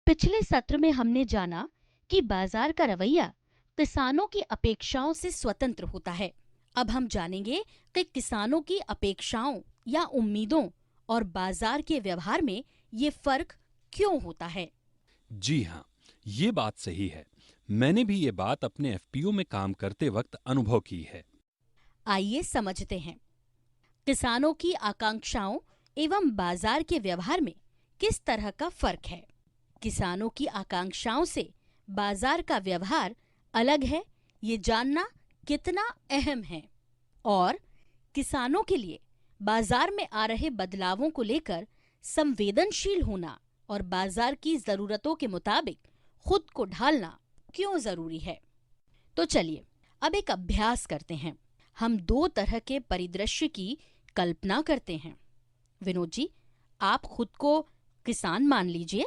पिछले सत्र में हमने जाना कि बाजार का रवैया किसानों की अपेक्षाओं से स्वतंत्र होता है। अब हम जानेंगे कि किसानों की अपेक्षाओं या उम्मीदों और बाजार के व्यवहार में ये फर्क क्यों होता है। जी हाँ, ये बात सही है। मैंने भी ये बात अपने एफपीओ में काम करते वक्त अनुभव की है। आइए समझते हैं, किसानों की आकांक्षाओं एवं बाजार के व्यवहार में किस तरह का फर्क है। किसानों की आकांक्षाओं से बाजार का व्यवहार अलग है, ये जानना कितना अहम है। और किसानों के लिए बाजार में आ रहे बदलावों को लेकर संवेदनशील होना और बाजार की जरूरतों के मुताबिक खुद को ढालना क्यों जरूरी है। तो चलिए अब एक अभ्यास करते हैं। हम दो तरह के परिदृश्य की कल्पना करते हैं। विनोद जी, आप खुद को किसान मान लीजिए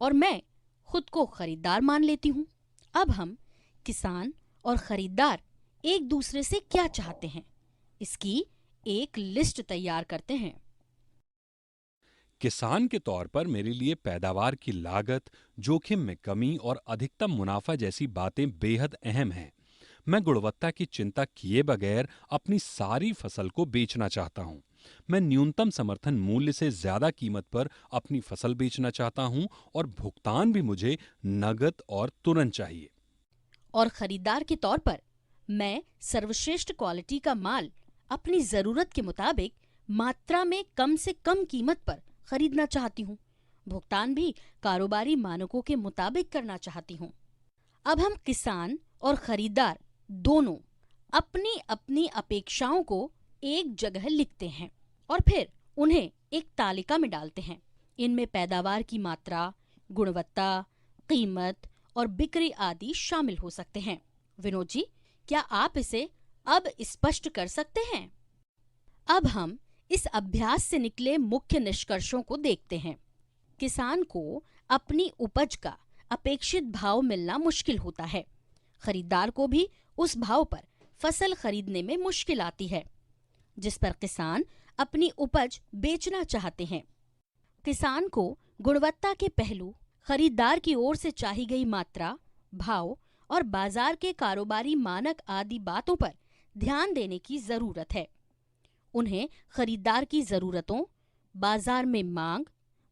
और मैं खुद को खरीदार मान लेती हूँ। अब हम किसान और खरीदार एक दूसरे से क्या चाहते हैं, इसकी एक लिस्ट तैयार करते हैं। किसान के तौर पर मेरे लिए पैदावार की लागत, जोखिम में कमी और अधिकतम मुनाफा जैसी बातें बेहद अहम हैं। मैं गुणवत्ता की चिंता किए बगैर अपनी सारी फसल को बेचना चाहता हूँ। मैं न्यूनतम समर्थन मूल्य से ज्यादा कीमत पर अपनी फसल बेचना चाहता हूँ और भुगतान भी मुझे नगद और तुरंत चाहिए। और खरीदार के तौर पर मैं सर्वश्रेष्ठ क्वालिटी का माल अपनी जरूरत के मुताबिक मात्रा में कम से कम कीमत पर खरीदना चाहती हूँ। भुगतान भी कारोबारी मानकों के मुताबिक करना चाहती हूँ। अब हम किसान और खरीदार दोनों अपनी अपनी अपेक्षाओं को एक जगह लिखते हैं और फिर उन्हें एक तालिका में डालते हैं। इनमें पैदावार की मात्रा, गुणवत्ता, कीमत और बिक्री आदि शामिल हो सकते हैं। विनोद जी, क्या आप इसे अब स्पष्ट कर सकते हैं? अब हम इस अभ्यास से निकले मुख्य निष्कर्षों को देखते हैं। किसान को अपनी उपज का अपेक्षित भाव मिलना मुश्किल होता है। खरीदार को भी उस भाव पर फसल खरीदने में मुश्किल आती है जिस पर किसान अपनी उपज बेचना चाहते हैं। किसान को गुणवत्ता के पहलू, खरीदार की ओर से चाही गई मात्रा, भाव और बाजार के कारोबारी मानक आदि बातों पर ध्यान देने की जरूरत है। उन्हें खरीदार की जरूरतों, बाजार में मांग,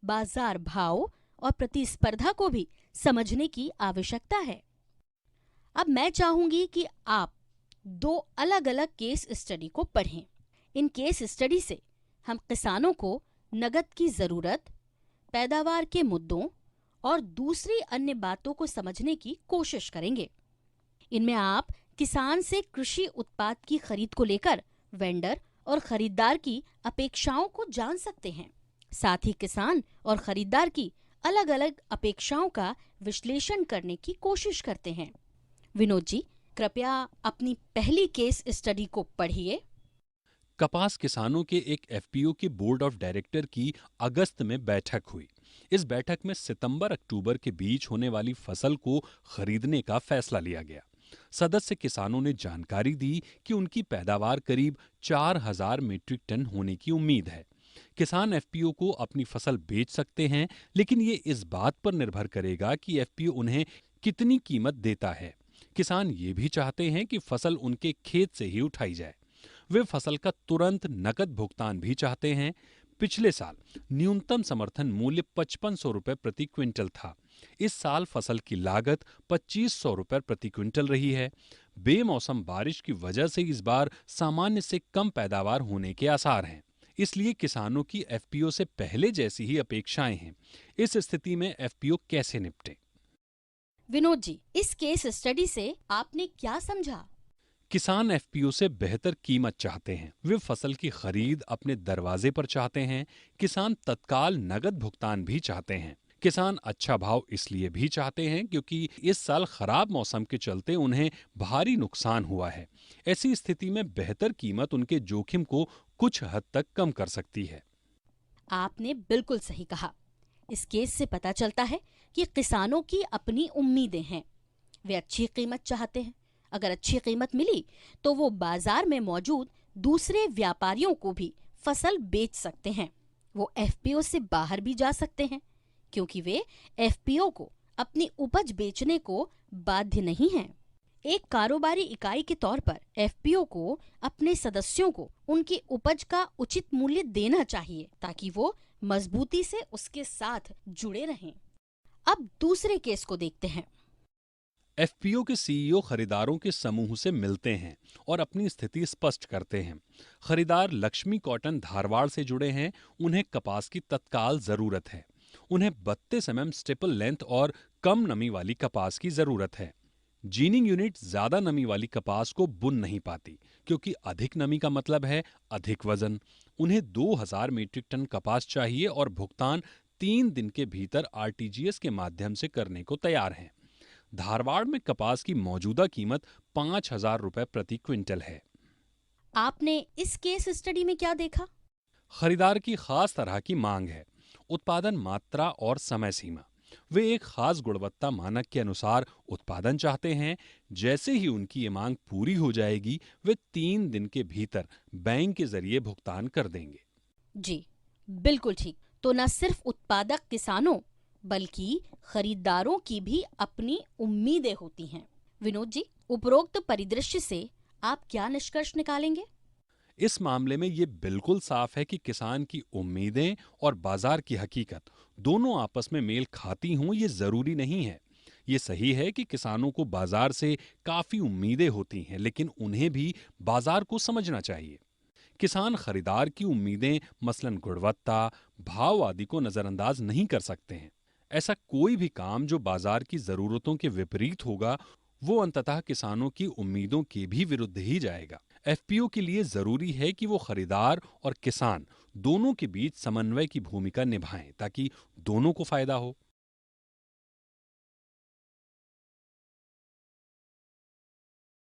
बाजार भाव और प्रतिस्पर्धा को भी समझने की आवश्यकता है। अब मैं चाहूंगी कि आप दो अलग-अलग केस स्टडी को पढ़ें। इन केस स्टडी से हम किसानों को नगद की जरूरत, पैदावार के मुद्दों और दूसरी अन्य बातों को समझने की कोशिश करेंगे। इनमें आप किसान से कृषि उत्पाद की खरीद को लेकर वेंडर और खरीदार की अपेक्षाओं को जान सकते हैं। साथ ही किसान और खरीदार की अलग अलग अपेक्षाओं का विश्लेषण करने की कोशिश करते हैं। विनोद जी, कृपया अपनी पहली केस स्टडी को पढ़िए। कपास किसानों के एक एफपीओ की बोर्ड ऑफ डायरेक्टर की अगस्त में बैठक हुई। इस बैठक में सितंबर-अक्टूबर के बीच होने वाली फसल को खरीदने का फैसला लिया गया। सदस्य किसानों ने जानकारी दी कि उनकी पैदावार करीब 4000 मीट्रिक टन होने की उम्मीद है। किसान एफपीओ को अपनी फसल बेच सकते हैं, लेकिन ये इस बात पर निर्भर करेगा कि एफपीओ उन्हें कितनी कीमत देता है। किसान ये भी चाहते हैं कि फसल उनके खेत से ही उठाई जाए। वे फसल का तुरंत नकद भुगतान भी चाहते हैं। पिछले साल न्यूनतम समर्थन मूल्य 5500 रुपए प्रति क्विंटल था। इस साल फसल की लागत 2500 रुपए प्रति क्विंटल रही है। बेमौसम बारिश की वजह से इस बार सामान्य से कम पैदावार होने के आसार हैं। इसलिए किसानों की एफपीओ से पहले जैसी ही अपेक्षाएं हैं। इस स्थिति में एफपीओ कैसे निपटे? विनोद जी, इस केस स्टडी से आपने क्या समझा? किसान एफपीओ से बेहतर कीमत चाहते हैं। वे फसल की खरीद अपने दरवाजे पर चाहते हैं। किसान तत्काल नगद भुगतान भी चाहते हैं। किसान अच्छा भाव इसलिए भी चाहते हैं क्योंकि इस साल खराब मौसम के चलते उन्हें भारी नुकसान हुआ है। ऐसी स्थिति में बेहतर कीमत उनके जोखिम को कुछ हद तक कम कर सकती है। आपने बिल्कुल सही कहा। इस केस से पता चलता है कि किसानों की अपनी उम्मीदें हैं। वे अच्छी कीमत चाहते हैं। अगर अच्छी कीमत मिली तो वो बाजार में मौजूद दूसरे व्यापारियों को भी फसल बेच सकते हैं। वो एफपीओ से बाहर भी जा सकते हैं। क्योंकि वे एफपीओ को अपनी उपज बेचने को बाध्य नहीं हैं। एक कारोबारी इकाई के तौर पर एफपीओ को अपने सदस्यों को उनकी उपज का उचित मूल्य देना चाहिए ताकि वो मजबूती से उसके साथ जुड़े रहें। अब दूसरे केस को देखते हैं। एफपीओ के सीईओ खरीदारों के समूह से मिलते हैं और अपनी स्थिति स्पष्ट करते हैं। खरीदार लक्ष्मी कॉटन धारवाड़ से जुड़े हैं। उन्हें कपास की तत्काल जरूरत है। उन्हें 32 स्टेपल लेंथ और कम नमी वाली कपास की जरूरत है। जीनिंग यूनिट ज्यादा नमी वाली कपास को बुन नहीं पाती, क्योंकि अधिक नमी का मतलब है अधिक वजन। उन्हें 2000 मीट्रिक टन कपास चाहिए और भुगतान 3 दिन के भीतर आरटीजीएस के माध्यम से करने को तैयार हैं। धारवाड़ में कपास की मौजूदा कीमत 5000 रुपए प्रति क्विंटल है। आपने इस केस स्टडी में क्या देखा? खरीदार की खास तरह की मांग है, उत्पादन मात्रा और समय सीमा। वे एक खास गुणवत्ता मानक के अनुसार उत्पादन चाहते हैं। जैसे ही उनकी ये मांग पूरी हो जाएगी, वे 3 दिन के भीतर बैंक के जरिए भुगतान कर देंगे। जी, बिल्कुल ठीक। तो न सिर्फ उत्पादक किसानों बल्कि खरीदारों की भी अपनी उम्मीदें होती हैं। विनोद जी, उपरोक्त परिदृश्य से आप क्या निष्कर्ष निकालेंगे? इस मामले में ये बिल्कुल साफ है कि किसान की उम्मीदें और बाजार की हकीकत दोनों आपस में मेल खाती हों, ये जरूरी नहीं है। ये सही है कि किसानों को बाजार से काफी उम्मीदें होती हैं, लेकिन उन्हें भी बाजार को समझना चाहिए। किसान खरीदार की उम्मीदें, मसलन गुणवत्ता, भाव आदि को नजरअंदाज नहीं कर सकते हैं। ऐसा कोई भी काम जो बाजार की जरूरतों के विपरीत होगा, वो अंततः किसानों की उम्मीदों के भी विरुद्ध ही जाएगा। एफपीओ के लिए जरूरी है कि वो खरीदार और किसान दोनों के बीच समन्वय की भूमिका निभाएं, ताकि दोनों को फायदा हो।